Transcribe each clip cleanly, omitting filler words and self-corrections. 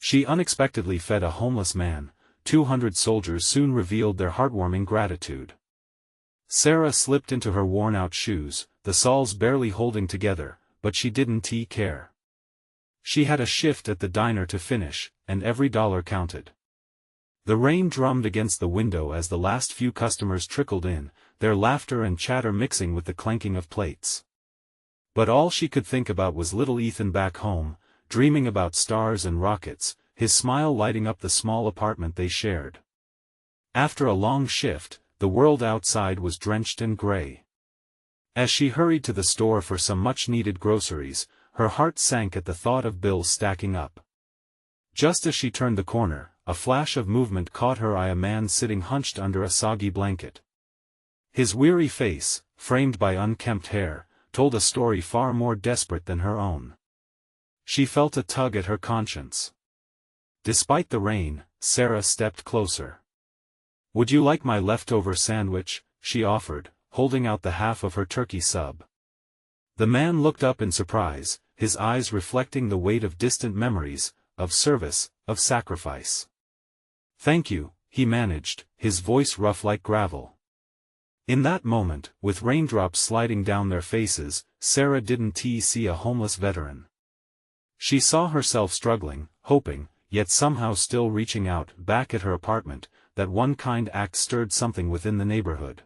She unexpectedly fed a homeless man. 200 soldiers soon revealed their heartwarming gratitude. Sarah slipped into her worn-out shoes, the soles barely holding together, but she didn't care. She had a shift at the diner to finish, and every dollar counted. The rain drummed against the window as the last few customers trickled in, their laughter and chatter mixing with the clanking of plates. But all she could think about was little Ethan back home, dreaming about stars and rockets, his smile lighting up the small apartment they shared. After a long shift, the world outside was drenched and gray. As she hurried to the store for some much-needed groceries, her heart sank at the thought of bills stacking up. Just as she turned the corner, a flash of movement caught her eye. A man sitting hunched under a soggy blanket. His weary face, framed by unkempt hair, told a story far more desperate than her own. She felt a tug at her conscience. Despite the rain, Sarah stepped closer. "Would you like my leftover sandwich?" she offered, holding out the half of her turkey sub. The man looked up in surprise, his eyes reflecting the weight of distant memories, of service, of sacrifice. "Thank you," he managed, his voice rough like gravel. In that moment, with raindrops sliding down their faces, Sarah didn't see a homeless veteran. She saw herself struggling, hoping, yet somehow still reaching out. Back at her apartment, that one kind act stirred something within the neighborhood.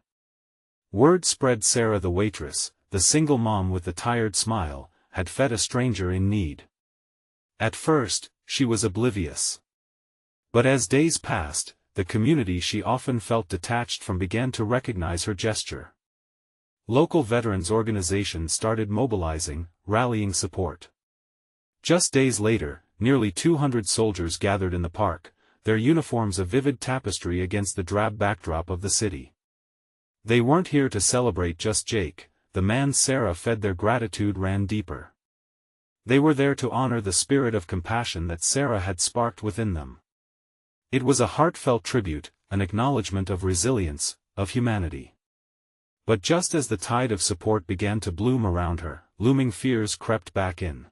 Word spread Sarah, the waitress, the single mom with the tired smile, had fed a stranger in need. At first, she was oblivious. But as days passed, the community she often felt detached from began to recognize her gesture. Local veterans organizations started mobilizing, rallying support. Just days later, nearly 200 soldiers gathered in the park, their uniforms a vivid tapestry against the drab backdrop of the city. They weren't here to celebrate just Jake, the man Sarah fed. Their gratitude ran deeper. They were there to honor the spirit of compassion that Sarah had sparked within them. It was a heartfelt tribute, an acknowledgement of resilience, of humanity. But just as the tide of support began to bloom around her, looming fears crept back in.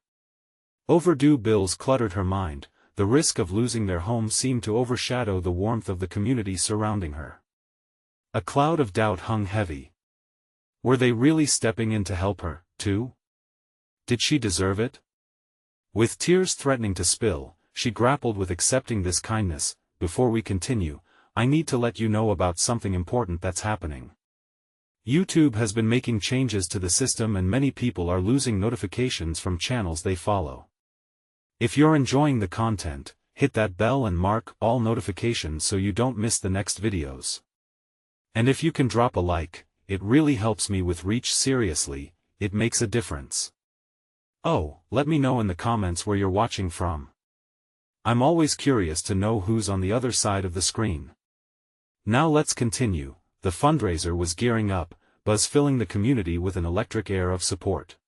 Overdue bills cluttered her mind, the risk of losing their home seemed to overshadow the warmth of the community surrounding her. A cloud of doubt hung heavy. Were they really stepping in to help her, too? Did she deserve it? With tears threatening to spill, she grappled with accepting this kindness. "Before we continue, I need to let you know about something important that's happening. YouTube has been making changes to the system and many people are losing notifications from channels they follow. If you're enjoying the content, hit that bell and mark all notifications so you don't miss the next videos. And if you can drop a like, it really helps me with reach. Seriously, it makes a difference. Oh, let me know in the comments where you're watching from. I'm always curious to know who's on the other side of the screen. Now let's continue. The fundraiser was gearing up, buzz filling the community with an electric air of support.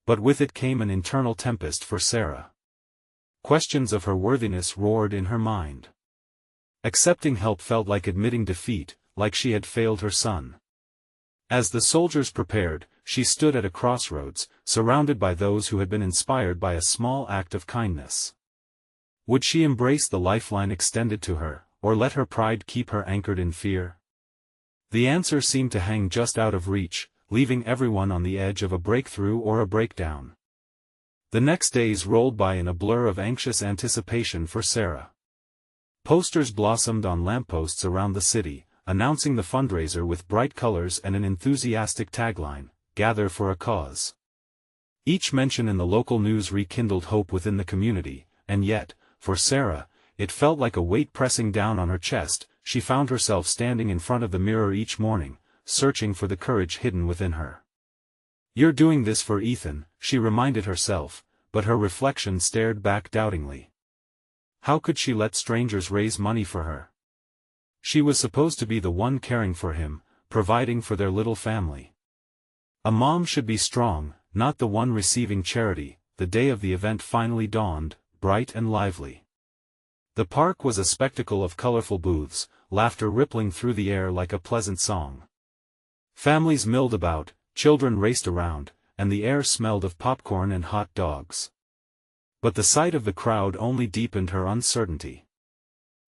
But with it came an internal tempest for Sarah. Questions of her worthiness roared in her mind. Accepting help felt like admitting defeat, like she had failed her son. As the soldiers prepared, she stood at a crossroads, surrounded by those who had been inspired by a small act of kindness. Would she embrace the lifeline extended to her, or let her pride keep her anchored in fear? The answer seemed to hang just out of reach, leaving everyone on the edge of a breakthrough or a breakdown. The next days rolled by in a blur of anxious anticipation for Sarah. Posters blossomed on lampposts around the city, announcing the fundraiser with bright colors and an enthusiastic tagline, "Gather for a cause." Each mention in the local news rekindled hope within the community, and yet, for Sarah, it felt like a weight pressing down on her chest. She found herself standing in front of the mirror each morning, searching for the courage hidden within her. "You're doing this for Ethan," she reminded herself, but her reflection stared back doubtingly. How could she let strangers raise money for her? She was supposed to be the one caring for him, providing for their little family. A mom should be strong, not the one receiving charity. The day of the event finally dawned, bright and lively. The park was a spectacle of colorful booths, laughter rippling through the air like a pleasant song. Families milled about, children raced around, and the air smelled of popcorn and hot dogs. But the sight of the crowd only deepened her uncertainty.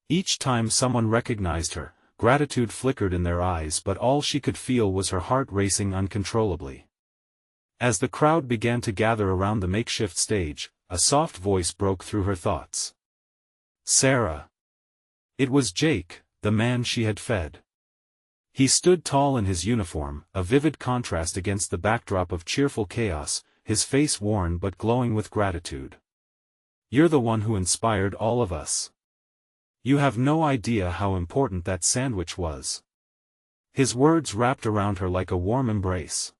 Each time someone recognized her, gratitude flickered in their eyes, but all she could feel was her heart racing uncontrollably. As the crowd began to gather around the makeshift stage, a soft voice broke through her thoughts. Sarah. It was Jake, the man she had fed. He stood tall in his uniform, a vivid contrast against the backdrop of cheerful chaos, his face worn but glowing with gratitude. You're the one who inspired all of us. You have no idea how important that sandwich was. His words wrapped around her like a warm embrace.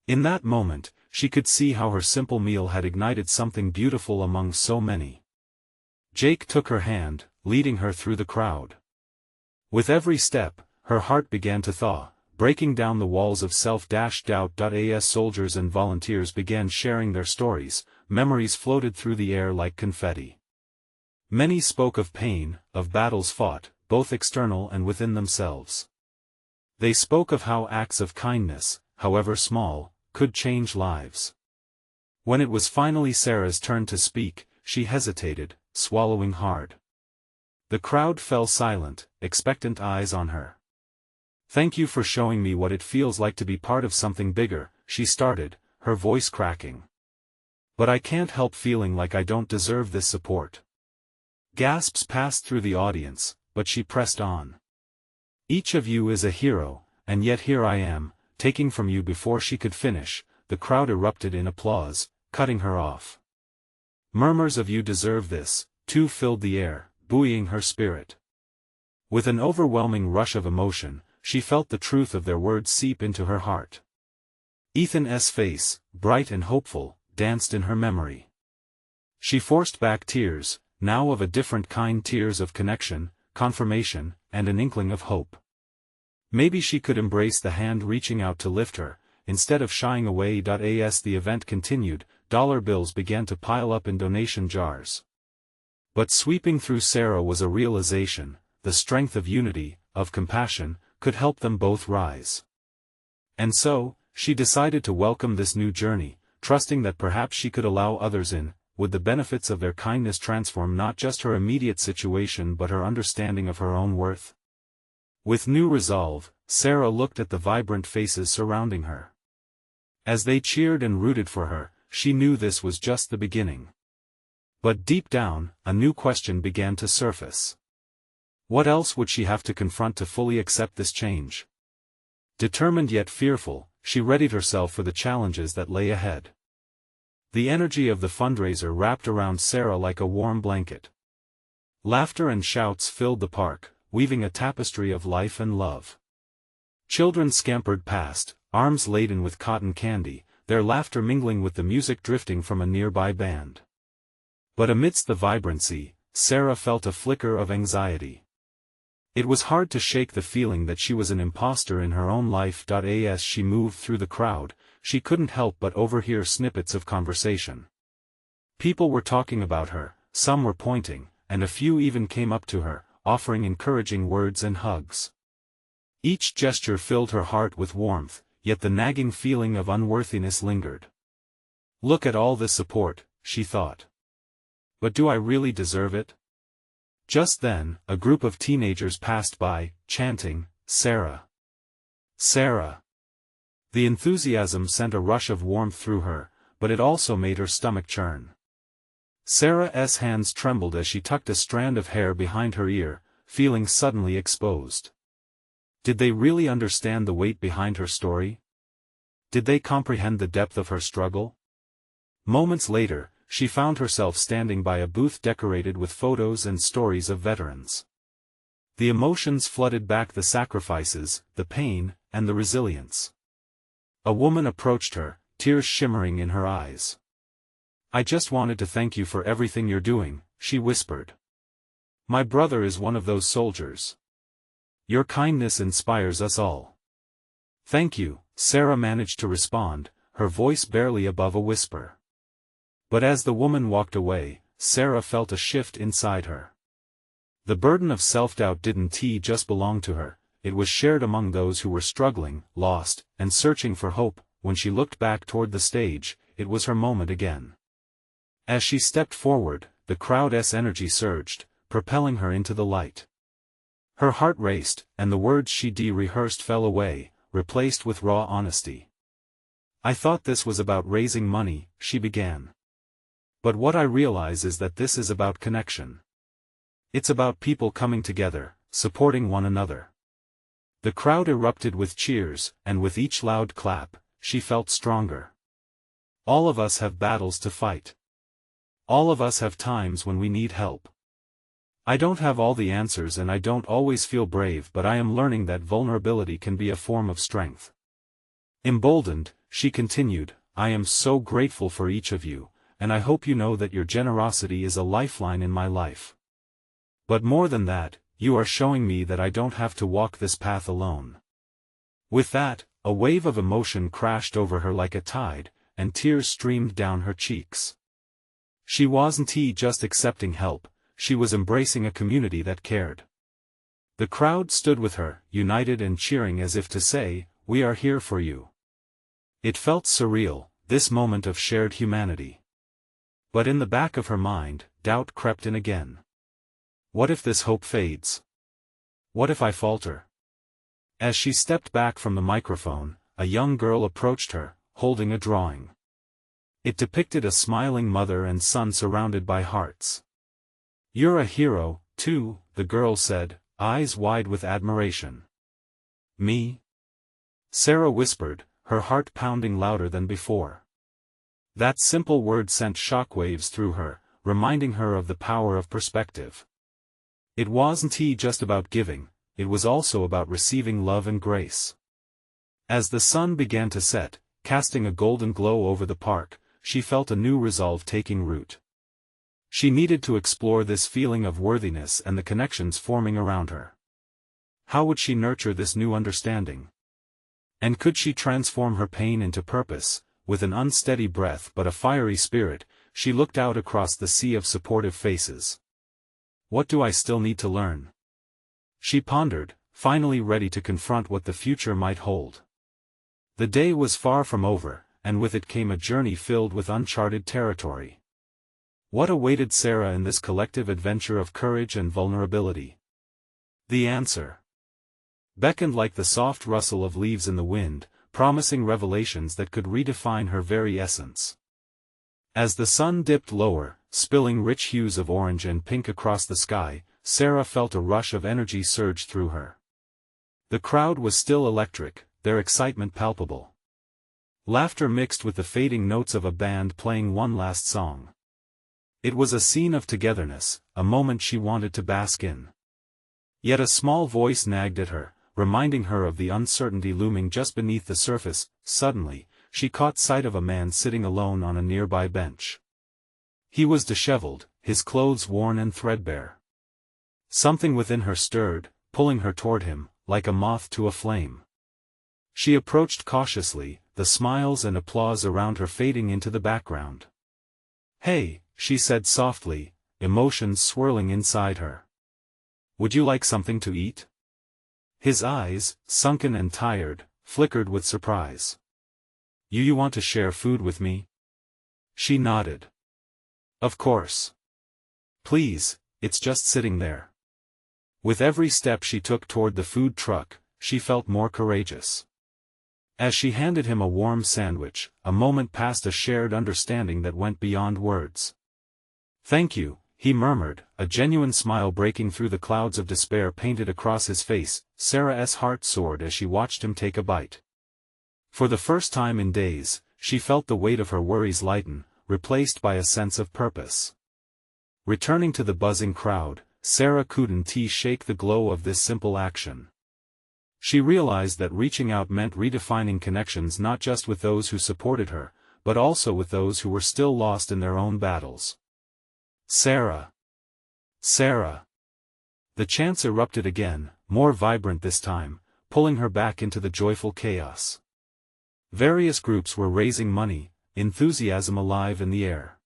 In that moment, she could see how her simple meal had ignited something beautiful among so many. Jake took her hand, leading her through the crowd. With every step, her heart began to thaw, breaking down the walls of self-doubt. As soldiers and volunteers began sharing their stories, memories floated through the air like confetti. Many spoke of pain, of battles fought, both external and within themselves. They spoke of how acts of kindness, however small, could change lives. When it was finally Sarah's turn to speak, she hesitated, swallowing hard. The crowd fell silent, expectant eyes on her. Thank you for showing me what it feels like to be part of something bigger, she started, her voice cracking. But I can't help feeling like I don't deserve this support. Gasps passed through the audience, but she pressed on. Each of you is a hero, and yet here I am, taking from you. Before she could finish, the crowd erupted in applause, cutting her off. Murmurs of "you deserve this," too, filled the air, buoying her spirit. With an overwhelming rush of emotion, she felt the truth of their words seep into her heart. Ethan's face, bright and hopeful, danced in her memory. She forced back tears, now of a different kind, tears of connection, confirmation, and an inkling of hope. Maybe she could embrace the hand reaching out to lift her, instead of shying away. As the event continued, dollar bills began to pile up in donation jars. But sweeping through Sarah was a realization: the strength of unity, of compassion, could help them both rise. And so, she decided to welcome this new journey, trusting that perhaps she could allow others in. Would the benefits of their kindness transform not just her immediate situation but her understanding of her own worth? With new resolve, Sarah looked at the vibrant faces surrounding her. As they cheered and rooted for her, she knew this was just the beginning. But deep down, a new question began to surface. What else would she have to confront to fully accept this change? Determined yet fearful, she readied herself for the challenges that lay ahead. The energy of the fundraiser wrapped around Sarah like a warm blanket. Laughter and shouts filled the park, weaving a tapestry of life and love. Children scampered past, arms laden with cotton candy, their laughter mingling with the music drifting from a nearby band. But amidst the vibrancy, Sarah felt a flicker of anxiety. It was hard to shake the feeling that she was an imposter in her own life. As she moved through the crowd, she couldn't help but overhear snippets of conversation. People were talking about her, some were pointing, and a few even came up to her, offering encouraging words and hugs. Each gesture filled her heart with warmth, yet the nagging feeling of unworthiness lingered. Look at all this support, she thought. But do I really deserve it? Just then, a group of teenagers passed by, chanting, "Sarah! Sarah!" The enthusiasm sent a rush of warmth through her, but it also made her stomach churn. Sarah's hands trembled as she tucked a strand of hair behind her ear, feeling suddenly exposed. Did they really understand the weight behind her story? Did they comprehend the depth of her struggle? Moments later, she found herself standing by a booth decorated with photos and stories of veterans. The emotions flooded back: the sacrifices, the pain, and the resilience. A woman approached her, tears shimmering in her eyes. "I just wanted to thank you for everything you're doing," she whispered. "My brother is one of those soldiers. Your kindness inspires us all." "Thank you," Sarah managed to respond, her voice barely above a whisper. But as the woman walked away, Sarah felt a shift inside her. The burden of self-doubt didn't just belong to her, it was shared among those who were struggling, lost, and searching for hope. When she looked back toward the stage, it was her moment again. As she stepped forward, the crowd's energy surged, propelling her into the light. Her heart raced, and the words she'd rehearsed fell away, replaced with raw honesty. "I thought this was about raising money," she began. "But what I realize is that this is about connection. It's about people coming together, supporting one another." The crowd erupted with cheers, and with each loud clap, she felt stronger. All of us have battles to fight. All of us have times when we need help. I don't have all the answers and I don't always feel brave, but I am learning that vulnerability can be a form of strength. Emboldened, she continued, "I am so grateful for each of you, and I hope you know that your generosity is a lifeline in my life. But more than that, you are showing me that I don't have to walk this path alone." With that, a wave of emotion crashed over her like a tide, and tears streamed down her cheeks. She wasn't just accepting help, she was embracing a community that cared. The crowd stood with her, united and cheering as if to say, "We are here for you." It felt surreal, this moment of shared humanity. But in the back of her mind, doubt crept in again. What if this hope fades? What if I falter? As she stepped back from the microphone, a young girl approached her, holding a drawing. It depicted a smiling mother and son surrounded by hearts. "You're a hero, too," the girl said, eyes wide with admiration. "Me?" Sarah whispered, her heart pounding louder than before. That simple word sent shockwaves through her, reminding her of the power of perspective. It wasn't just about giving, it was also about receiving love and grace. As the sun began to set, casting a golden glow over the park, she felt a new resolve taking root. She needed to explore this feeling of worthiness and the connections forming around her. How would she nurture this new understanding? And could she transform her pain into purpose? With an unsteady breath but a fiery spirit, she looked out across the sea of supportive faces. What do I still need to learn? She pondered, finally ready to confront what the future might hold. The day was far from over, and with it came a journey filled with uncharted territory. What awaited Sarah in this collective adventure of courage and vulnerability? The answer beckoned like the soft rustle of leaves in the wind, promising revelations that could redefine her very essence. As the sun dipped lower, spilling rich hues of orange and pink across the sky, Sarah felt a rush of energy surge through her. The crowd was still electric, their excitement palpable. Laughter mixed with the fading notes of a band playing one last song. It was a scene of togetherness, a moment she wanted to bask in. Yet a small voice nagged at her, reminding her of the uncertainty looming just beneath the surface. Suddenly, she caught sight of a man sitting alone on a nearby bench. He was disheveled, his clothes worn and threadbare. Something within her stirred, pulling her toward him, like a moth to a flame. She approached cautiously, the smiles and applause around her fading into the background. "Hey," she said softly, emotions swirling inside her. "Would you like something to eat?" His eyes, sunken and tired, flickered with surprise. You want to share food with me?" She nodded. "Of course. Please, it's just sitting there." With every step she took toward the food truck, she felt more courageous. As she handed him a warm sandwich, a moment passed, a shared understanding that went beyond words. "Thank you," he murmured, a genuine smile breaking through the clouds of despair painted across his face. Sarah's heart soared as she watched him take a bite. For the first time in days, she felt the weight of her worries lighten, replaced by a sense of purpose. Returning to the buzzing crowd, Sarah couldn't shake the glow of this simple action. She realized that reaching out meant redefining connections not just with those who supported her, but also with those who were still lost in their own battles. "Sarah! Sarah!" The chants erupted again, more vibrant this time, pulling her back into the joyful chaos. Various groups were raising money, enthusiasm alive in the air.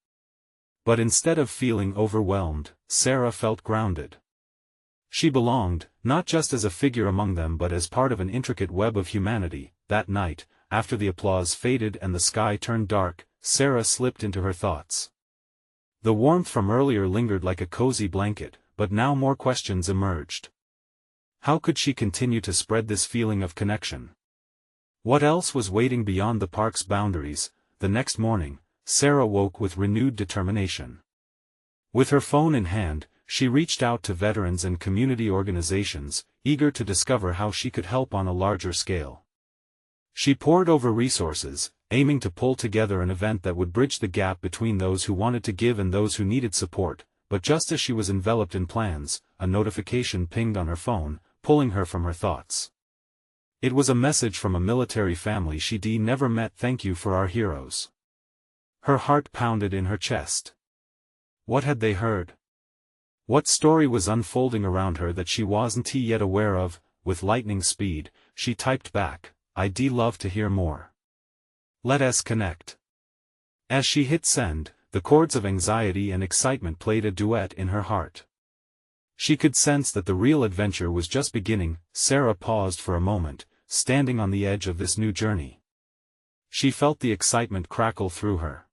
But instead of feeling overwhelmed, Sarah felt grounded. She belonged, not just as a figure among them but as part of an intricate web of humanity. That night, after the applause faded and the sky turned dark, Sarah slipped into her thoughts. The warmth from earlier lingered like a cozy blanket, but now more questions emerged. How could she continue to spread this feeling of connection? What else was waiting beyond the park's boundaries? The next morning, Sarah woke with renewed determination. With her phone in hand, she reached out to veterans and community organizations, eager to discover how she could help on a larger scale. She pored over resources, aiming to pull together an event that would bridge the gap between those who wanted to give and those who needed support, but just as she was enveloped in plans, a notification pinged on her phone, pulling her from her thoughts. It was a message from a military family she'd never met. "Thank you for our heroes." Her heart pounded in her chest. What had they heard? What story was unfolding around her that she wasn't yet aware of? With lightning speed, she typed back, "I'd love to hear more. Let us connect." As she hit send, the chords of anxiety and excitement played a duet in her heart. She could sense that the real adventure was just beginning. Sarah paused for a moment, standing on the edge of this new journey. She felt the excitement crackle through her.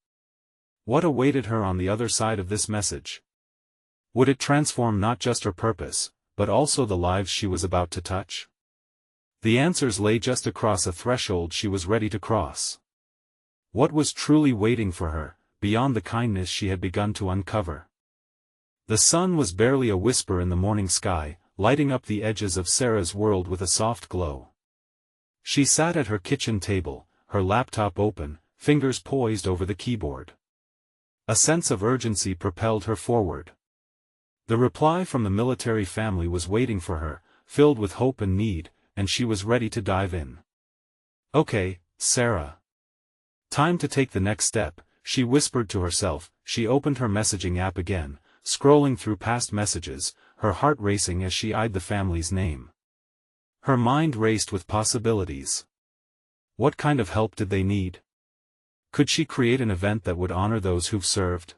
What awaited her on the other side of this message? Would it transform not just her purpose, but also the lives she was about to touch? The answers lay just across a threshold she was ready to cross. What was truly waiting for her, beyond the kindness she had begun to uncover? The sun was barely a whisper in the morning sky, lighting up the edges of Sarah's world with a soft glow. She sat at her kitchen table, her laptop open, fingers poised over the keyboard. A sense of urgency propelled her forward. The reply from the military family was waiting for her, filled with hope and need, and she was ready to dive in. "Okay, Sarah. Time to take the next step," she whispered to herself. She opened her messaging app again, scrolling through past messages, her heart racing as she eyed the family's name. Her mind raced with possibilities. What kind of help did they need? Could she create an event that would honor those who've served?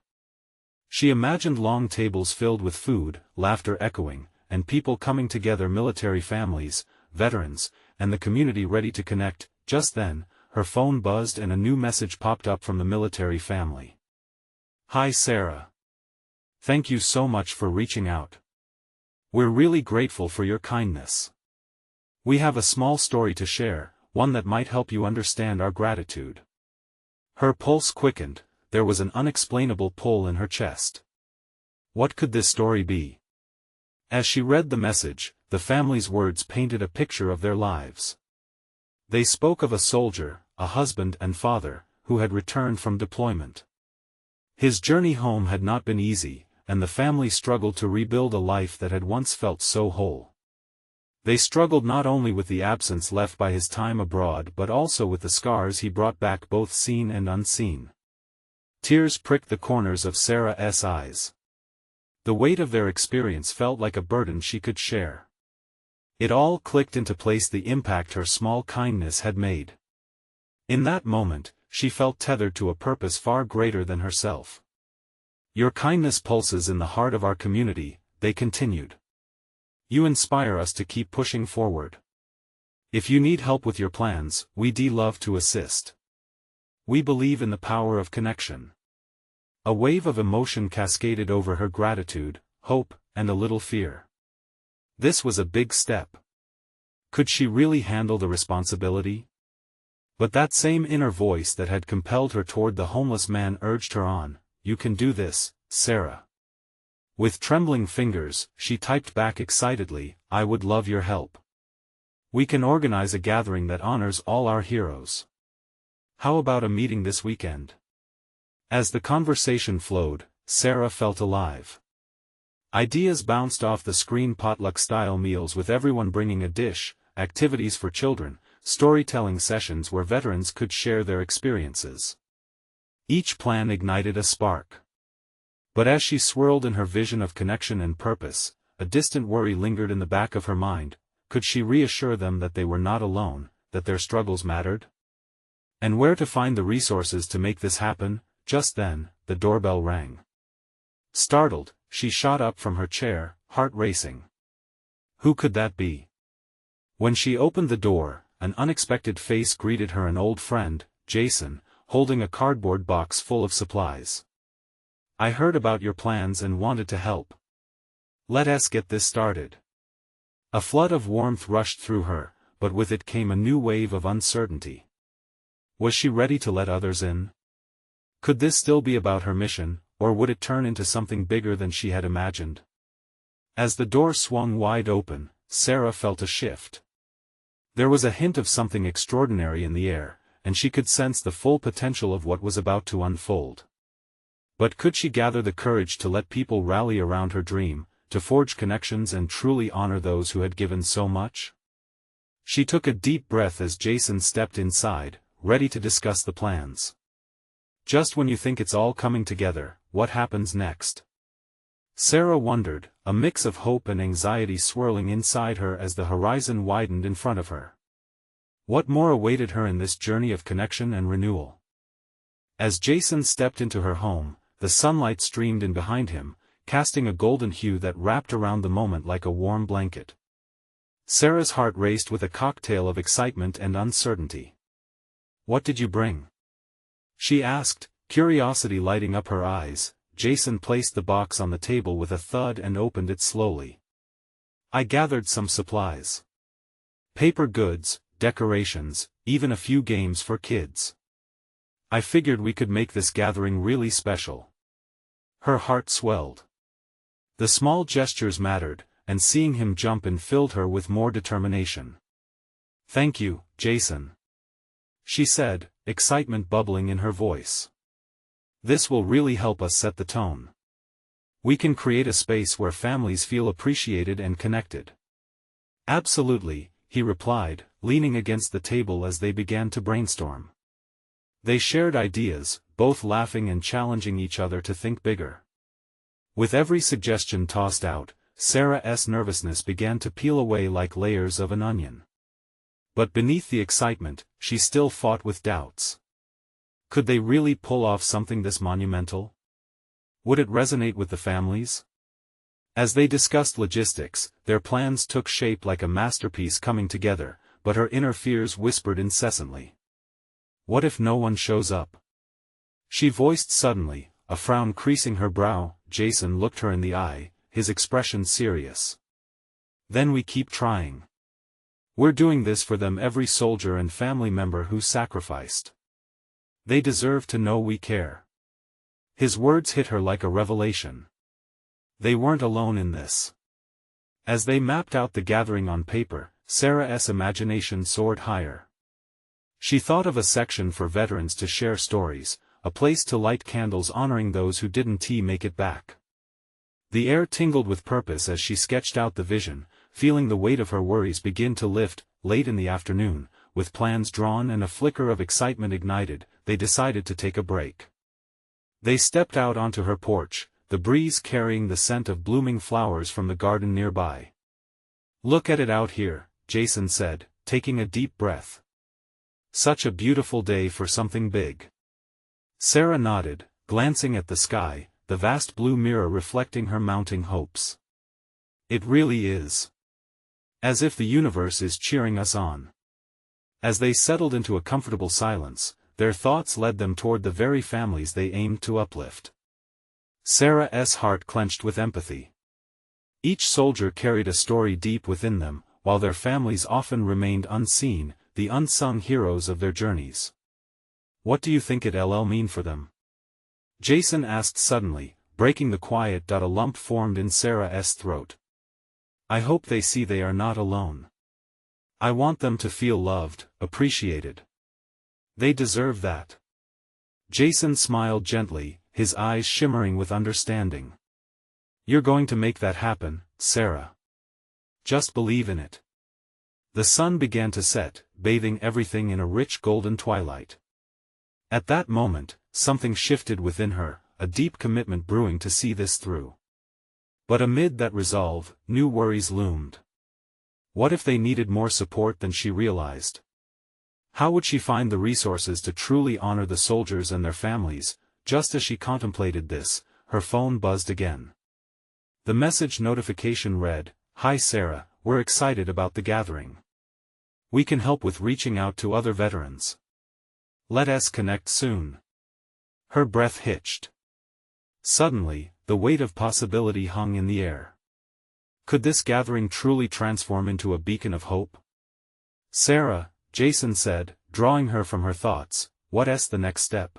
She imagined long tables filled with food, laughter echoing, and people coming together, military families, veterans, and the community ready to connect. Just then, her phone buzzed and a new message popped up from the military family. "Hi Sarah. Thank you so much for reaching out. We're really grateful for your kindness. We have a small story to share, one that might help you understand our gratitude." Her pulse quickened, there was an unexplainable pull in her chest. What could this story be? As she read the message, the family's words painted a picture of their lives. They spoke of a soldier, a husband and father, who had returned from deployment. His journey home had not been easy, and the family struggled to rebuild a life that had once felt so whole. They struggled not only with the absence left by his time abroad but also with the scars he brought back, both seen and unseen. Tears pricked the corners of Sarah's eyes. The weight of their experience felt like a burden she could share. It all clicked into place, the impact her small kindness had made. In that moment, she felt tethered to a purpose far greater than herself. "Your kindness pulses in the heart of our community," they continued. "You inspire us to keep pushing forward. If you need help with your plans, we'd love to assist. We believe in the power of connection." A wave of emotion cascaded over her: gratitude, hope, and a little fear. This was a big step. Could she really handle the responsibility? But that same inner voice that had compelled her toward the homeless man urged her on. "You can do this, Sarah." With trembling fingers, she typed back excitedly, "I would love your help. We can organize a gathering that honors all our heroes. How about a meeting this weekend?" As the conversation flowed, Sarah felt alive. Ideas bounced off the screen: potluck-style meals with everyone bringing a dish, activities for children, storytelling sessions where veterans could share their experiences. Each plan ignited a spark. But as she swirled in her vision of connection and purpose, a distant worry lingered in the back of her mind. Could she reassure them that they were not alone, that their struggles mattered? And where to find the resources to make this happen? Just then, the doorbell rang. Startled, she shot up from her chair, heart racing. Who could that be? When she opened the door, an unexpected face greeted her: an old friend, Jason, holding a cardboard box full of supplies. I heard about your plans and wanted to help. Let us get this started. A flood of warmth rushed through her, but with it came a new wave of uncertainty. Was she ready to let others in? Could this still be about her mission, or would it turn into something bigger than she had imagined? As the door swung wide open, Sarah felt a shift. There was a hint of something extraordinary in the air, and she could sense the full potential of what was about to unfold. But could she gather the courage to let people rally around her dream, to forge connections and truly honor those who had given so much? She took a deep breath as Jason stepped inside, ready to discuss the plans. Just when you think it's all coming together, what happens next? Sarah wondered, a mix of hope and anxiety swirling inside her as the horizon widened in front of her. What more awaited her in this journey of connection and renewal? As Jason stepped into her home, the sunlight streamed in behind him, casting a golden hue that wrapped around the moment like a warm blanket. Sarah's heart raced with a cocktail of excitement and uncertainty. "What did you bring?" she asked, curiosity lighting up her eyes. Jason placed the box on the table with a thud and opened it slowly. "I gathered some supplies. Paper goods, decorations, even a few games for kids. I figured we could make this gathering really special." Her heart swelled. The small gestures mattered, and seeing him jump in filled her with more determination. "Thank you, Jason," she said, excitement bubbling in her voice. "This will really help us set the tone. We can create a space where families feel appreciated and connected." "Absolutely," he replied, leaning against the table as they began to brainstorm. They shared ideas, both laughing and challenging each other to think bigger. With every suggestion tossed out, Sarah's nervousness began to peel away like layers of an onion. But beneath the excitement, she still fought with doubts. Could they really pull off something this monumental? Would it resonate with the families? As they discussed logistics, their plans took shape like a masterpiece coming together, but her inner fears whispered incessantly. "What if no one shows up?" she voiced suddenly, a frown creasing her brow. Jason looked her in the eye, his expression serious. "Then we keep trying. We're doing this for them, every soldier and family member who sacrificed. They deserve to know we care." His words hit her like a revelation. They weren't alone in this. As they mapped out the gathering on paper, Sarah's imagination soared higher. She thought of a section for veterans to share stories, a place to light candles honoring those who didn't make it back. The air tingled with purpose as she sketched out the vision, feeling the weight of her worries begin to lift. Late in the afternoon, with plans drawn and a flicker of excitement ignited, they decided to take a break. They stepped out onto her porch, the breeze carrying the scent of blooming flowers from the garden nearby. "Look at it out here," Jason said, taking a deep breath. "Such a beautiful day for something big." Sarah nodded, glancing at the sky, the vast blue mirror reflecting her mounting hopes. "It really is. As if the universe is cheering us on." As they settled into a comfortable silence, their thoughts led them toward the very families they aimed to uplift. Sarah's heart clenched with empathy. Each soldier carried a story deep within them, while their families often remained unseen, the unsung heroes of their journeys. "What do you think it'll mean for them?" Jason asked suddenly, breaking the quiet. A lump formed in Sarah's throat. "I hope they see they are not alone. I want them to feel loved, appreciated. They deserve that." Jason smiled gently, his eyes shimmering with understanding. "You're going to make that happen, Sarah. Just believe in it." The sun began to set, bathing everything in a rich golden twilight. At that moment, something shifted within her, a deep commitment brewing to see this through. But amid that resolve, new worries loomed. What if they needed more support than she realized? How would she find the resources to truly honor the soldiers and their families? Just as she contemplated this, her phone buzzed again. The message notification read, "Hi Sarah, we're excited about the gathering. We can help with reaching out to other veterans. Let us connect soon." Her breath hitched. Suddenly, the weight of possibility hung in the air. Could this gathering truly transform into a beacon of hope? Sarah, Jason said, drawing her from her thoughts, what's the next step?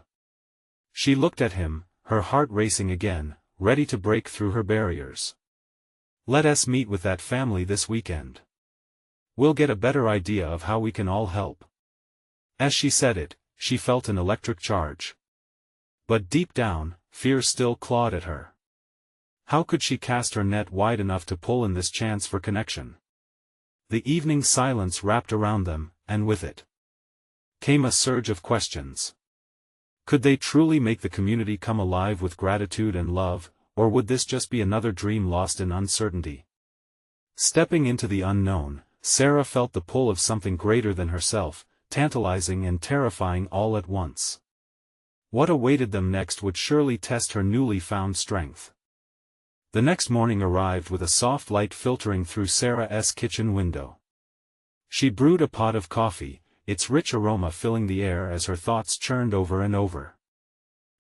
She looked at him, her heart racing again, ready to break through her barriers. Let us meet with that family this weekend. We'll get a better idea of how we can all help. As she said it, she felt an electric charge. But deep down, fear still clawed at her. How could she cast her net wide enough to pull in this chance for connection? The evening silence wrapped around them, and with it came a surge of questions. Could they truly make the community come alive with gratitude and love, or would this just be another dream lost in uncertainty? Stepping into the unknown, Sarah felt the pull of something greater than herself, tantalizing and terrifying all at once. What awaited them next would surely test her newly found strength. The next morning arrived with a soft light filtering through Sarah's kitchen window. She brewed a pot of coffee, its rich aroma filling the air as her thoughts churned over and over.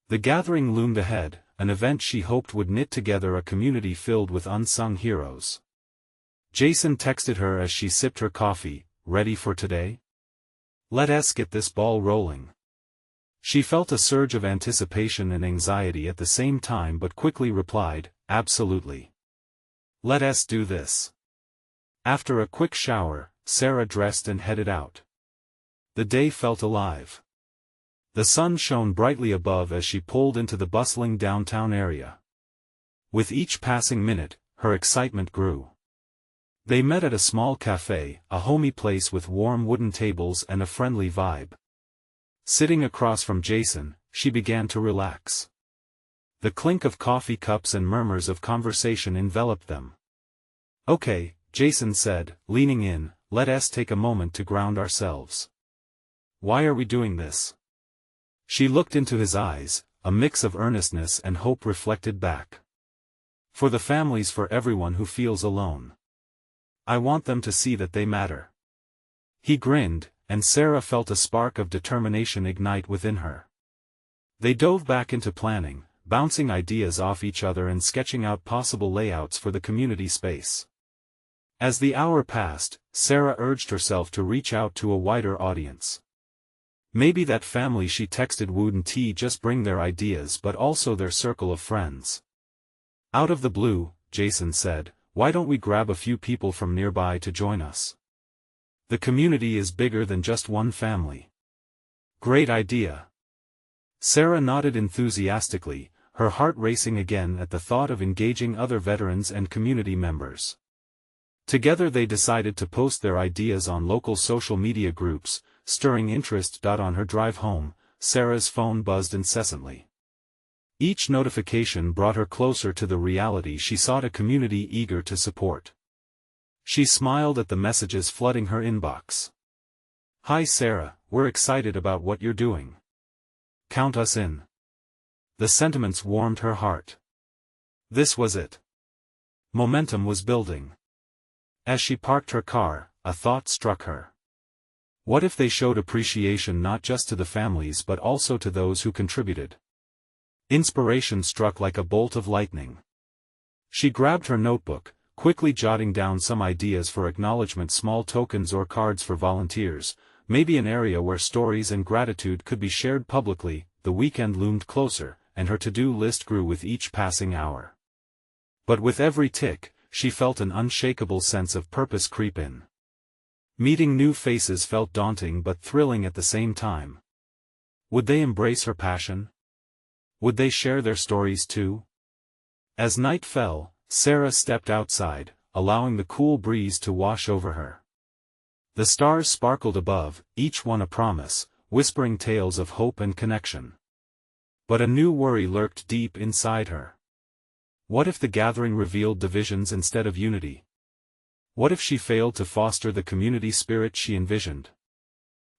The gathering loomed ahead, an event she hoped would knit together a community filled with unsung heroes. Jason texted her as she sipped her coffee, ready for today? Let's get this ball rolling. She felt a surge of anticipation and anxiety at the same time but quickly replied, absolutely. Let's do this. After a quick shower, Sarah dressed and headed out. The day felt alive. The sun shone brightly above as she pulled into the bustling downtown area. With each passing minute, her excitement grew. They met at a small cafe, a homey place with warm wooden tables and a friendly vibe. Sitting across from Jason, she began to relax. The clink of coffee cups and murmurs of conversation enveloped them. Okay, Jason said, leaning in, let's take a moment to ground ourselves. Why are we doing this? She looked into his eyes, a mix of earnestness and hope reflected back. For the families, for everyone who feels alone. I want them to see that they matter. He grinned, and Sarah felt a spark of determination ignite within her. They dove back into planning, bouncing ideas off each other and sketching out possible layouts for the community space. As the hour passed, Sarah urged herself to reach out to a wider audience. Maybe that family she texted wouldn't just bring their ideas but also their circle of friends. Out of the blue, Jason said, why don't we grab a few people from nearby to join us? The community is bigger than just one family. Great idea. Sarah nodded enthusiastically, her heart racing again at the thought of engaging other veterans and community members. Together they decided to post their ideas on local social media groups, stirring interest. On her drive home, Sarah's phone buzzed incessantly. Each notification brought her closer to the reality she sought: a community eager to support. She smiled at the messages flooding her inbox. Hi Sarah, we're excited about what you're doing. Count us in. The sentiments warmed her heart. This was it. Momentum was building. As she parked her car, a thought struck her. What if they showed appreciation not just to the families but also to those who contributed? Inspiration struck like a bolt of lightning. She grabbed her notebook, quickly jotting down some ideas for acknowledgement: small tokens or cards for volunteers, maybe an area where stories and gratitude could be shared publicly. The weekend loomed closer, and her to-do list grew with each passing hour. But with every tick, she felt an unshakable sense of purpose creep in. Meeting new faces felt daunting but thrilling at the same time. Would they embrace her passion? Would they share their stories too? As night fell, Sarah stepped outside, allowing the cool breeze to wash over her. The stars sparkled above, each one a promise, whispering tales of hope and connection. But a new worry lurked deep inside her. What if the gathering revealed divisions instead of unity? What if she failed to foster the community spirit she envisioned?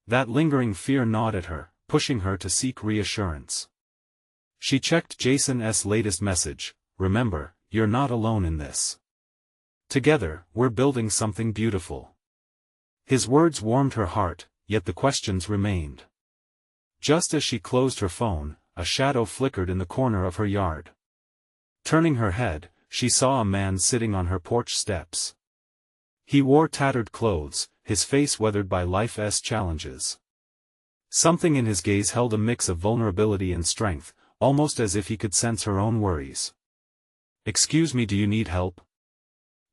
That lingering fear gnawed at her, pushing her to seek reassurance. She checked Jason's latest message: remember, you're not alone in this. Together, we're building something beautiful. His words warmed her heart, yet the questions remained. Just as she closed her phone, a shadow flickered in the corner of her yard. Turning her head, she saw a man sitting on her porch steps. He wore tattered clothes, his face weathered by life's challenges. Something in his gaze held a mix of vulnerability and strength, almost as if he could sense her own worries. "Excuse me, do you need help?"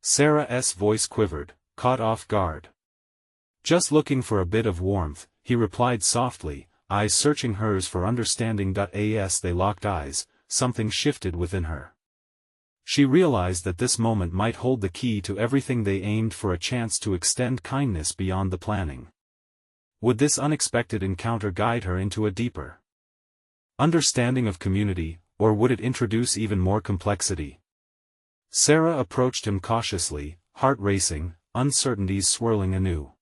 Sarah's voice quivered, caught off guard. "Just looking for a bit of warmth," he replied softly, eyes searching hers for understanding. As they locked eyes, something shifted within her. She realized that this moment might hold the key to everything. They aimed for a chance to extend kindness beyond the planning. Would this unexpected encounter guide her into a deeper understanding of community, or would it introduce even more complexity? Sarah approached him cautiously, heart racing, uncertainties swirling anew.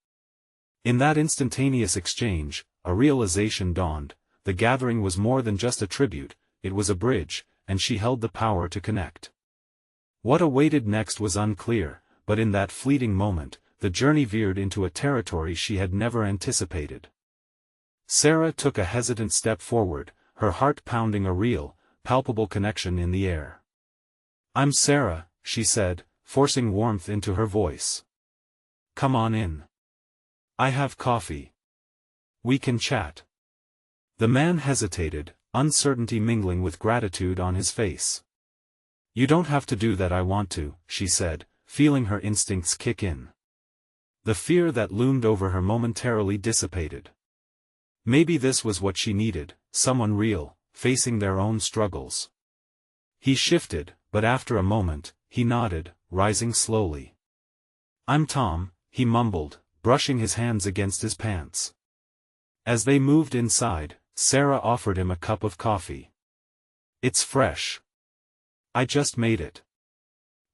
In that instantaneous exchange, a realization dawned: the gathering was more than just a tribute, it was a bridge, and she held the power to connect. What awaited next was unclear, but in that fleeting moment, the journey veered into a territory she had never anticipated. Sarah took a hesitant step forward, her heart pounding, a real, palpable connection in the air. "I'm Sarah," she said, forcing warmth into her voice. "Come on in. I have coffee. We can chat." The man hesitated, uncertainty mingling with gratitude on his face. "You don't have to do that, I want to," she said, feeling her instincts kick in. The fear that loomed over her momentarily dissipated. Maybe this was what she needed, someone real, facing their own struggles. He shifted, but after a moment, he nodded, rising slowly. "I'm Tom," he mumbled, brushing his hands against his pants. As they moved inside, Sarah offered him a cup of coffee. "It's fresh. I just made it."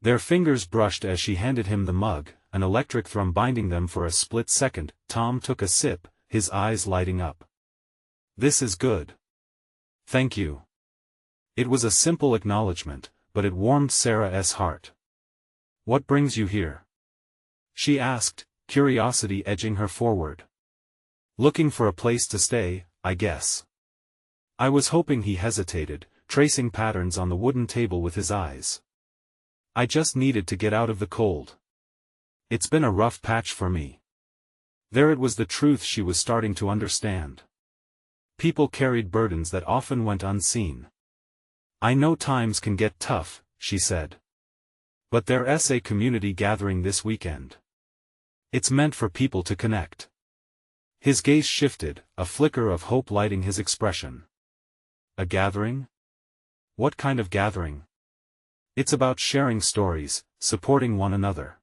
Their fingers brushed as she handed him the mug, an electric thrum binding them for a split second. Tom took a sip, his eyes lighting up. "This is good. Thank you." It was a simple acknowledgement, but it warmed Sarah's heart. "What brings you here?" she asked, curiosity edging her forward. "Looking for a place to stay, I guess." "I was hoping." He hesitated, tracing patterns on the wooden table with his eyes. "I just needed to get out of the cold. It's been a rough patch for me." There it was, the truth she was starting to understand. People carried burdens that often went unseen. "I know times can get tough," she said. "But there's a community gathering this weekend. It's meant for people to connect." His gaze shifted, a flicker of hope lighting his expression. "A gathering? What kind of gathering?" "It's about sharing stories, supporting one another.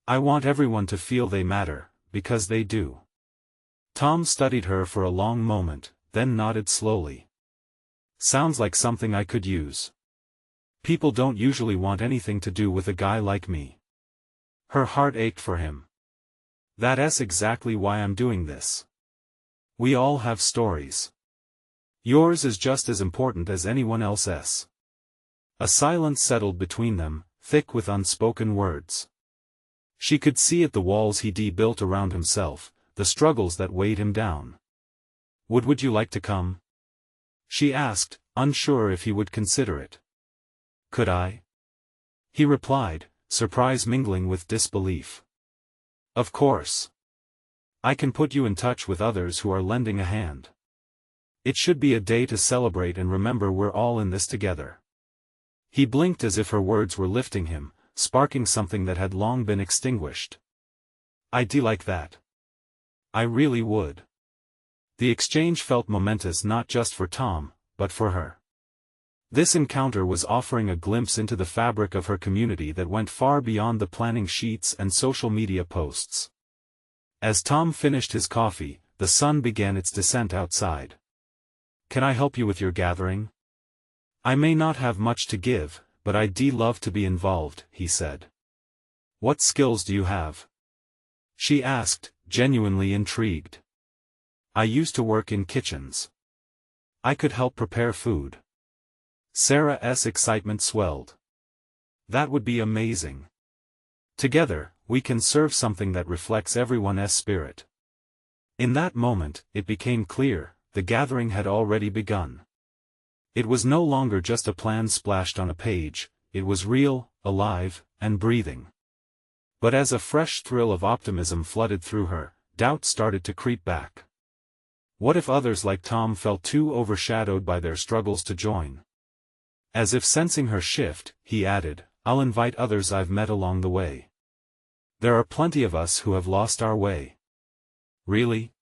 I want everyone to feel they matter, because they do." Tom studied her for a long moment, then nodded slowly. "Sounds like something I could use. People don't usually want anything to do with a guy like me." Her heart ached for him. "That's exactly why I'm doing this. We all have stories. Yours is just as important as anyone else's." A silence settled between them, thick with unspoken words. She could see at the walls he'd built around himself, the struggles that weighed him down. Would you like to come?" she asked, unsure if he would consider it. "Could I?" he replied, surprise mingling with disbelief. "Of course. I can put you in touch with others who are lending a hand. It should be a day to celebrate and remember we're all in this together." He blinked as if her words were lifting him, sparking something that had long been extinguished. "I'd like that. I really would." The exchange felt momentous, not just for Tom, but for her. This encounter was offering a glimpse into the fabric of her community that went far beyond the planning sheets and social media posts. As Tom finished his coffee, the sun began its descent outside. "Can I help you with your gathering? I may not have much to give, but I'd love to be involved," he said. "What skills do you have?" she asked, genuinely intrigued. "I used to work in kitchens. I could help prepare food." Sarah's excitement swelled. "That would be amazing. Together, we can serve something that reflects everyone's spirit." In that moment, it became clear, the gathering had already begun. It was no longer just a plan splashed on a page, it was real, alive, and breathing. But as a fresh thrill of optimism flooded through her, doubt started to creep back. What if others like Tom felt too overshadowed by their struggles to join? As if sensing her shift, he added, "I'll invite others I've met along the way. There are plenty of us who have lost our way." Really?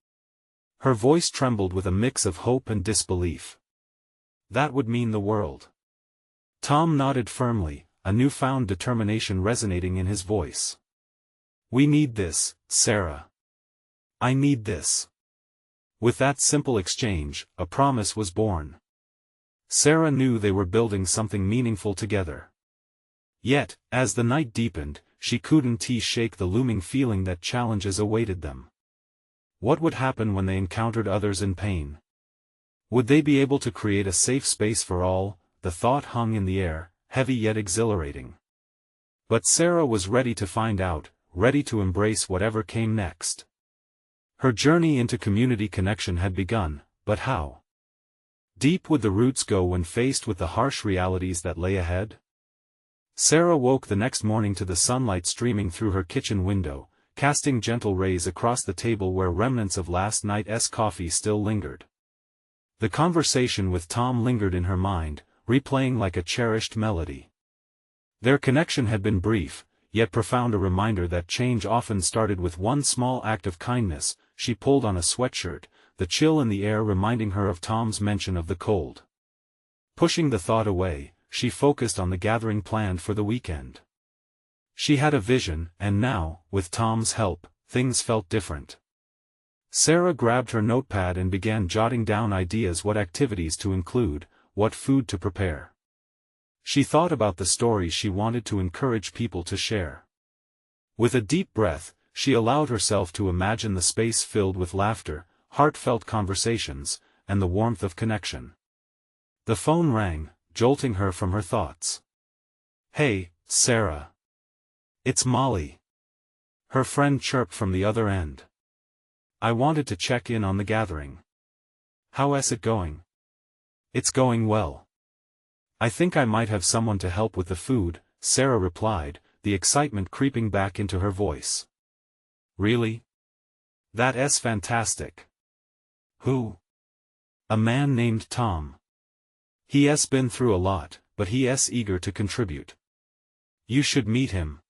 Her voice trembled with a mix of hope and disbelief. That would mean the world. Tom nodded firmly, a newfound determination resonating in his voice. "We need this, Sarah. I need this." With that simple exchange, a promise was born. Sarah knew they were building something meaningful together. Yet, as the night deepened, she couldn't shake the looming feeling that challenges awaited them. What would happen when they encountered others in pain? Would they be able to create a safe space for all? The thought hung in the air, heavy yet exhilarating. But Sarah was ready to find out, ready to embrace whatever came next. Her journey into community connection had begun, but how? Deep would the roots go when faced with the harsh realities that lay ahead? Sarah woke the next morning to the sunlight streaming through her kitchen window, casting gentle rays across the table where remnants of last night's coffee still lingered. The conversation with Tom lingered in her mind, replaying like a cherished melody. Their connection had been brief, yet profound, a reminder that change often started with one small act of kindness. She pulled on a sweatshirt, the chill in the air reminding her of Tom's mention of the cold. Pushing the thought away, she focused on the gathering planned for the weekend. She had a vision, and now, with Tom's help, things felt different. Sarah grabbed her notepad and began jotting down ideas: what activities to include, what food to prepare. She thought about the stories she wanted to encourage people to share. With a deep breath, she allowed herself to imagine the space filled with laughter, heartfelt conversations, and the warmth of connection. The phone rang, jolting her from her thoughts. "Hey, Sarah. It's Molly." Her friend chirped from the other end. "I wanted to check in on the gathering. How's it going?" "It's going well. I think I might have someone to help with the food," Sarah replied, the excitement creeping back into her voice. "Really? That's fantastic. Who?" "A man named Tom. He's been through a lot, but he's eager to contribute. You should meet him."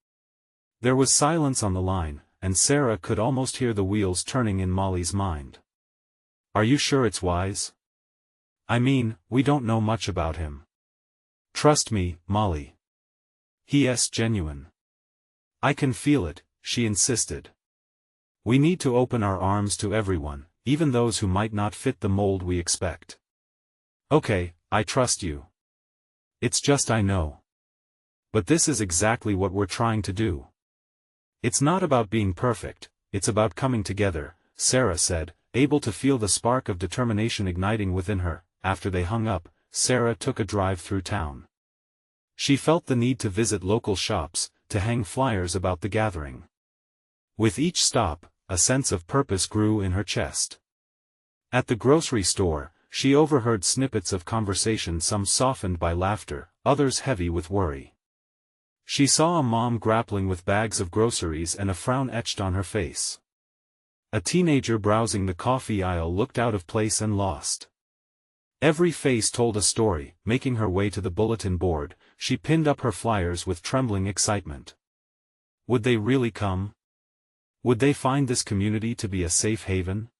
There was silence on the line, and Sarah could almost hear the wheels turning in Molly's mind. "Are you sure it's wise? I mean, we don't know much about him." "Trust me, Molly. He's genuine. I can feel it," she insisted. "We need to open our arms to everyone, even those who might not fit the mold we expect." "Okay, I trust you. It's just I know. But this is exactly what we're trying to do. It's not about being perfect, it's about coming together," Sarah said, able to feel the spark of determination igniting within her. After they hung up, Sarah took a drive through town. She felt the need to visit local shops, to hang flyers about the gathering. With each stop, a sense of purpose grew in her chest. At the grocery store, she overheard snippets of conversation, some softened by laughter, others heavy with worry. She saw a mom grappling with bags of groceries and a frown etched on her face. A teenager browsing the coffee aisle looked out of place and lost. Every face told a story. Making her way to the bulletin board, she pinned up her flyers with trembling excitement. Would they really come? Would they find this community to be a safe haven?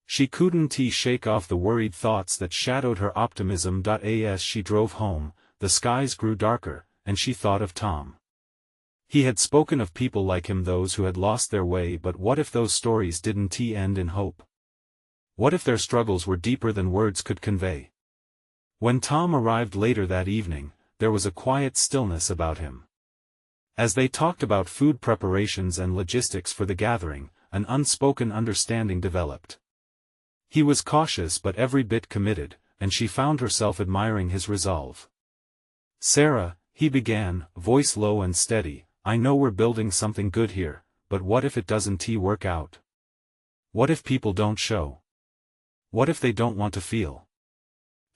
She couldn't shake off the worried thoughts that shadowed her optimism. As she drove home, the skies grew darker, and she thought of Tom. He had spoken of people like him, those who had lost their way, but what if those stories didn't end in hope? What if their struggles were deeper than words could convey? When Tom arrived later that evening, there was a quiet stillness about him. As they talked about food preparations and logistics for the gathering, an unspoken understanding developed. He was cautious but every bit committed, and she found herself admiring his resolve. "Sarah," he began, voice low and steady, "I know we're building something good here, but what if it doesn't work out? What if people don't show? What if they don't want to feel?"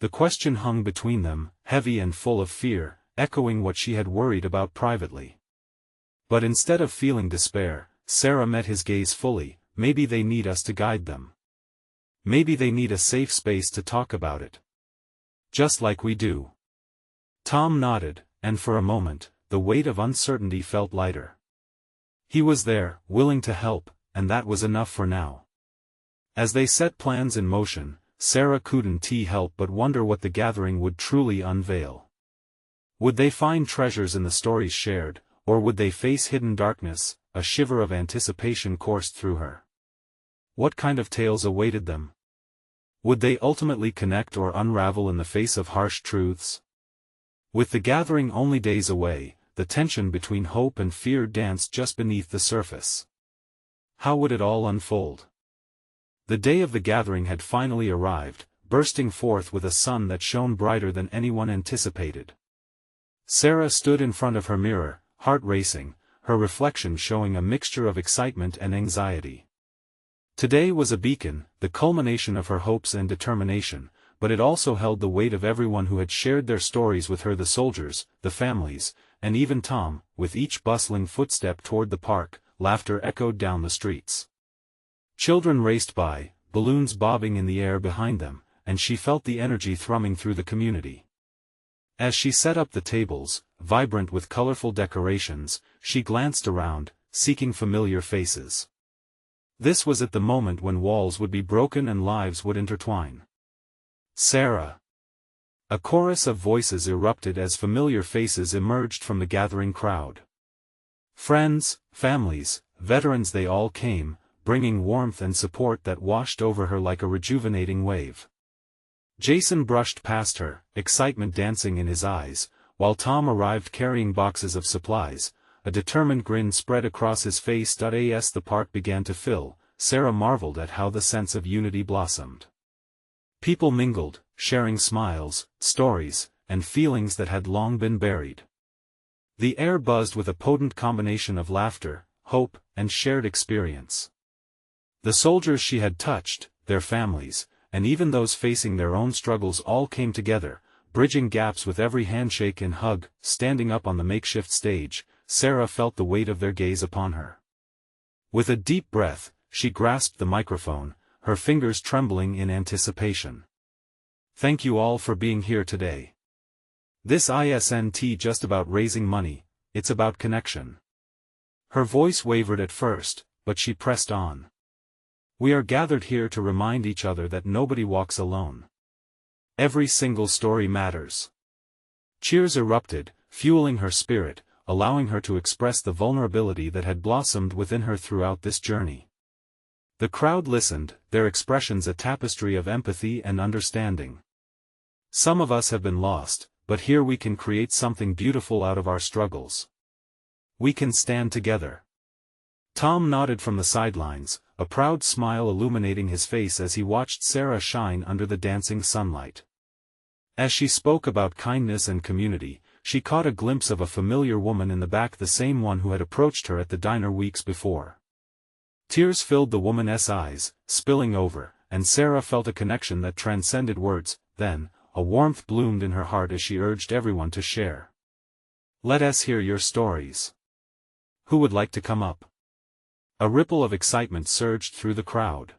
The question hung between them, heavy and full of fear, echoing what she had worried about privately. But instead of feeling despair, Sarah met his gaze fully. Maybe they need us to guide them. Maybe they need a safe space to talk about it. Just like we do. Tom nodded, and for a moment, the weight of uncertainty felt lighter. He was there, willing to help, and that was enough for now. As they set plans in motion, Sarah couldn't help but wonder what the gathering would truly unveil. Would they find treasures in the stories shared, or would they face hidden darkness? A shiver of anticipation coursed through her. What kind of tales awaited them? Would they ultimately connect or unravel in the face of harsh truths? With the gathering only days away, the tension between hope and fear danced just beneath the surface. How would it all unfold? The day of the gathering had finally arrived, bursting forth with a sun that shone brighter than anyone anticipated. Sarah stood in front of her mirror, heart racing, her reflection showing a mixture of excitement and anxiety. Today was a beacon, the culmination of her hopes and determination, but it also held the weight of everyone who had shared their stories with her: the soldiers, the families, and even Tom. With each bustling footstep toward the park, laughter echoed down the streets. Children raced by, balloons bobbing in the air behind them, and she felt the energy thrumming through the community. As she set up the tables, vibrant with colorful decorations, she glanced around, seeking familiar faces. This was at the moment when walls would be broken and lives would intertwine. Sarah! A chorus of voices erupted as familiar faces emerged from the gathering crowd. Friends, families, veterans, they all came, bringing warmth and support that washed over her like a rejuvenating wave. Jason brushed past her, excitement dancing in his eyes, while Tom arrived carrying boxes of supplies. A determined grin spread across his face. As the park began to fill, Sarah marveled at how the sense of unity blossomed. People mingled, sharing smiles, stories, and feelings that had long been buried. The air buzzed with a potent combination of laughter, hope, and shared experience. The soldiers she had touched, their families, and even those facing their own struggles all came together, bridging gaps with every handshake and hug. Standing up on the makeshift stage, Sarah felt the weight of their gaze upon her. With a deep breath, she grasped the microphone, her fingers trembling in anticipation. Thank you all for being here today. This isn't just about raising money, it's about connection. Her voice wavered at first, but she pressed on. We are gathered here to remind each other that nobody walks alone. Every single story matters. Cheers erupted, fueling her spirit, allowing her to express the vulnerability that had blossomed within her throughout this journey. The crowd listened, their expressions a tapestry of empathy and understanding. Some of us have been lost, but here we can create something beautiful out of our struggles. We can stand together. Tom nodded from the sidelines, a proud smile illuminating his face as he watched Sarah shine under the dancing sunlight. As she spoke about kindness and community, she caught a glimpse of a familiar woman in the back, the same one who had approached her at the diner weeks before. Tears filled the woman's eyes, spilling over, and Sarah felt a connection that transcended words. Then, a warmth bloomed in her heart as she urged everyone to share. Let us hear your stories. Who would like to come up? A ripple of excitement surged through the crowd.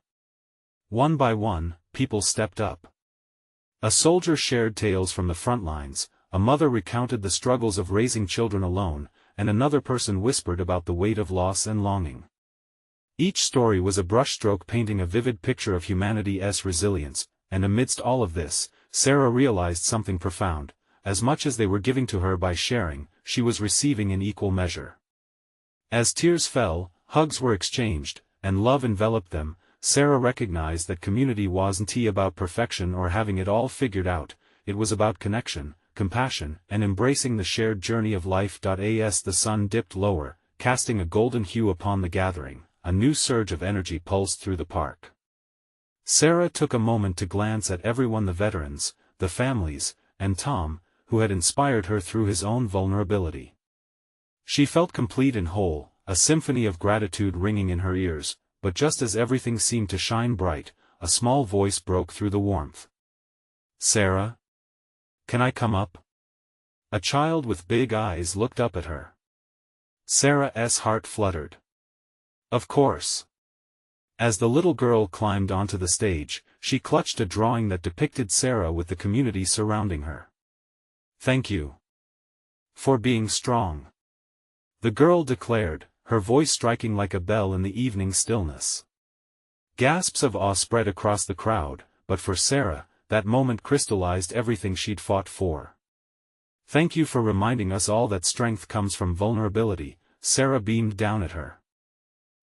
One by one, people stepped up. A soldier shared tales from the front lines, a mother recounted the struggles of raising children alone, and another person whispered about the weight of loss and longing. Each story was a brushstroke painting a vivid picture of humanity's resilience, and amidst all of this, Sarah realized something profound: as much as they were giving to her by sharing, she was receiving in equal measure. As tears fell, hugs were exchanged, and love enveloped them. Sarah recognized that community wasn't about perfection or having it all figured out, it was about connection, compassion, and embracing the shared journey of life. As the sun dipped lower, casting a golden hue upon the gathering, a new surge of energy pulsed through the park. Sarah took a moment to glance at everyone: the veterans, the families, and Tom, who had inspired her through his own vulnerability. She felt complete and whole, a symphony of gratitude ringing in her ears. But just as everything seemed to shine bright, a small voice broke through the warmth. Sarah? Can I come up? A child with big eyes looked up at her. Sarah's heart fluttered. Of course. As the little girl climbed onto the stage, she clutched a drawing that depicted Sarah with the community surrounding her. Thank you. For being strong. The girl declared, her voice striking like a bell in the evening stillness. Gasps of awe spread across the crowd, but for Sarah, that moment crystallized everything she'd fought for. Thank you for reminding us all that strength comes from vulnerability, Sarah beamed down at her.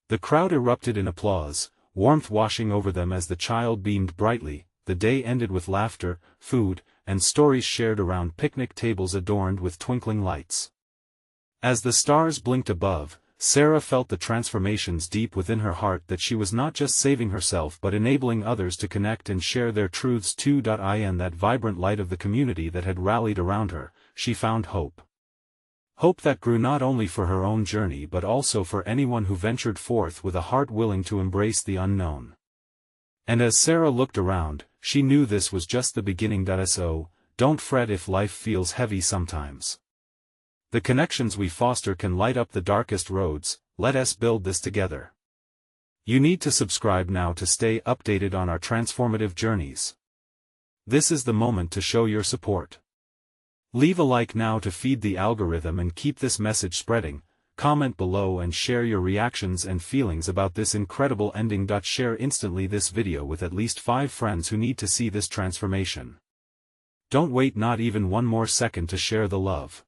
The crowd erupted in applause, warmth washing over them as the child beamed brightly. The day ended with laughter, food, and stories shared around picnic tables adorned with twinkling lights. As the stars blinked above, Sarah felt the transformations deep within her heart, that she was not just saving herself but enabling others to connect and share their truths too. In that vibrant light of the community that had rallied around her, she found hope. Hope that grew not only for her own journey but also for anyone who ventured forth with a heart willing to embrace the unknown. And as Sarah looked around, she knew this was just the beginning. So, don't fret if life feels heavy sometimes. The connections we foster can light up the darkest roads. Let us build this together. You need to subscribe now to stay updated on our transformative journeys. This is the moment to show your support. Leave a like now to feed the algorithm and keep this message spreading. Comment below and share your reactions and feelings about this incredible ending. Share instantly this video with at least 5 friends who need to see this transformation. Don't wait not even one more second to share the love.